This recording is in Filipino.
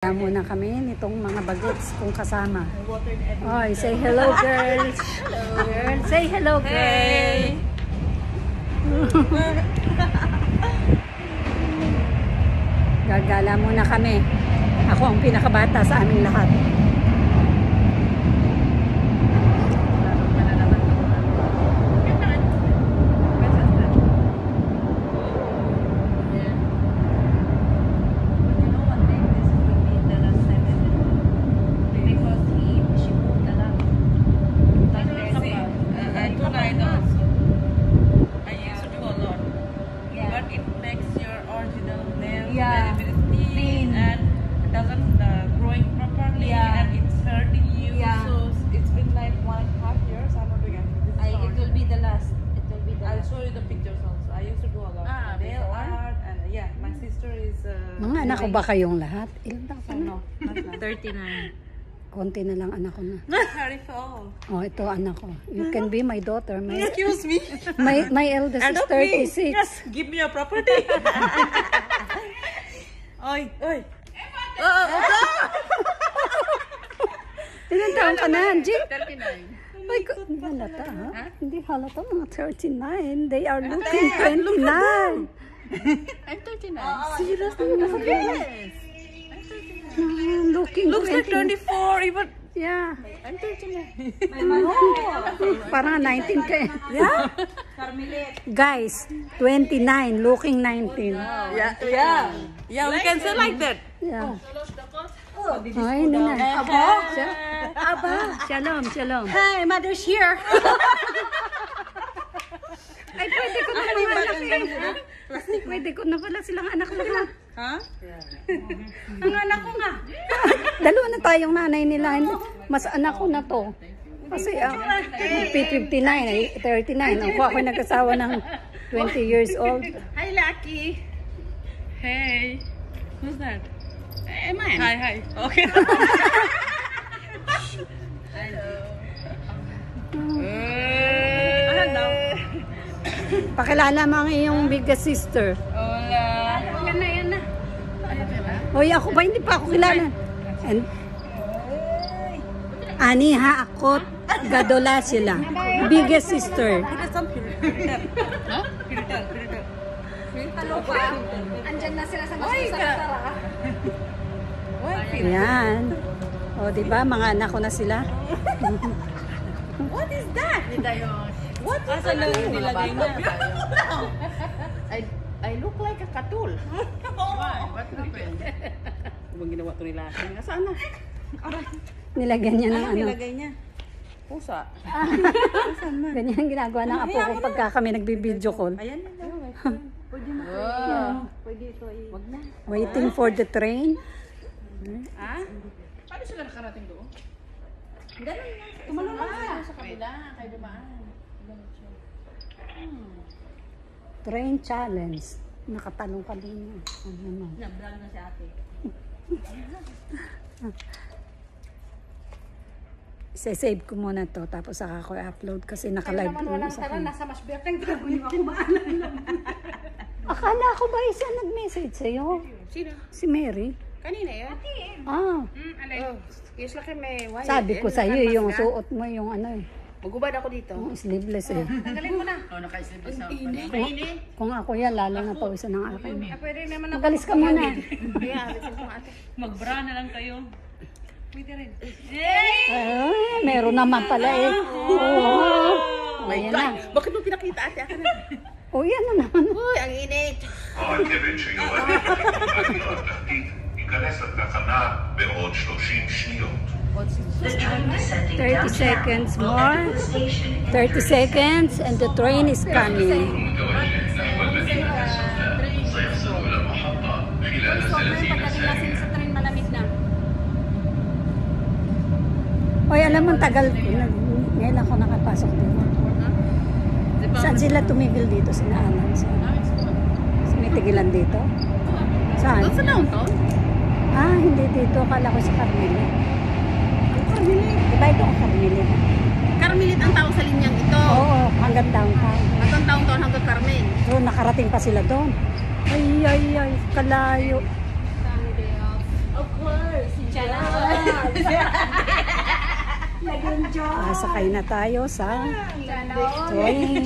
Kaya muna kami nitong mga bagets kung kasama. Oy, say hello, girls. Hello. Girls, say hello, girls. Hey. Gagala muna kami. Ako ang pinakabata sa aming lahat. Mga anak ko ba kayong lahat? Ilan taon ka na? 39. Konti na lang anak ko na. 34. Oh, ito anak ko. You can be my daughter. Excuse me? My eldest is 36. Yes, give me a property. Oy, oy. Ilan taon ka na, Angie? 39. Ay, hindi halata, ha? Hindi halata, mga 39. They are looking 29. I'm 39. Seriously? Yes. Looking Looks like 24 even. Yeah. I'm 39. Parang 19 ka. Yeah? Guys, 29, looking 19. Yeah, yeah. Yeah, we can say like that. Yeah. Ay, hindi na. Aba, shalom, shalom. Hi, mother's here. Ay, pwede ko na mga anak eh. Pwede ko na pala silang anak nila. Ha? Ang anak ko nga. Dalawa na tayong nanay nila. Mas anak ko na to. Kasi 59, 39. Ako nagkasawa ng 20 years old. Hi, Lucky. Hey. Who's that? Mine. Hi, hi. Okay. Hello. Pakilala mo ang iyong biggest sister. Hola. Yan na, yan na. Hoy, ako ba? Hindi pa ako kilala. And, ani ha, ako, gadola sila. Biggest sister. Huh? Andyan na sila sa masasara. Ayan. O, diba? Mga anak ko na sila. What is that? What is that? Nilagay niya. I look like a katul. Why? What happened? Ibang ginawa ito nila. Saan na? Nilagyan niya ng ano. Nilagay niya? Pusa. Ganyan ang ginagawa ng apo ko pagka kami nagbibideo call. Ayan na. Pwede mo. Pwede ito. Wag na. Waiting for the train. Ha? Paano sila nakarating doon? Ganun na. Tumalon lang sila. Sa kabila. Kayo dumaan. Train challenge. Nakatanong ka din. Ano naman? Na-vlog na si ate. Save ko muna to tapos saka ko i-upload kasi naka-live ko Walang sa tara, nasa masberteng tago yung ako maalala. Akala ko ba isa nag-message sa'yo? Sino? Si Mary. Kanina yan? Ah, Yes, laki may white. sabi ko sa'yo yung suot mo yung ano eh. Magubad ako dito. Yung sleeveless eh. Tanggalin mo na. Naka-sleeveless na. Mainit. Kung ako yan, lalo na pawisan ng akin. Pwede naman ako. Magalis ka muna. Kaya, alisin ko ate. Mag-bra na lang kayo. Pwede rin. Ay, meron naman pala eh. Oh, ayan na. Bakit mo pinakita ate? Akin na. Oh, yan na naman. Uy, ang init. הרכבת שיורדת לקומפניות התחתית ייכנס לתחנה בעוד 30 שניות. 30 seconds more. 30 seconds and the train is coming. متوجه نحو المدينة السوداء سيصل إلى المحطة خلال 30 ثانية. Sa train malamig na. Oy, alam mo, tagal. Ngayon ako nakapasok dito. Saan sila tumigil dito? Sinaanan sila. May tigilan dito? Saan? Doon sa downtown? Ah, hindi dito. Akala ko sa Carmeli. Diba ito ang Carmeli? Carmelit ang tawag sa linyang ito. Oo, hanggang downtown. Hanggang downtown hanggang Carmel. So, nakarating pa sila doon. Ay, kalayo. Of course. Sakay na tayo sa train.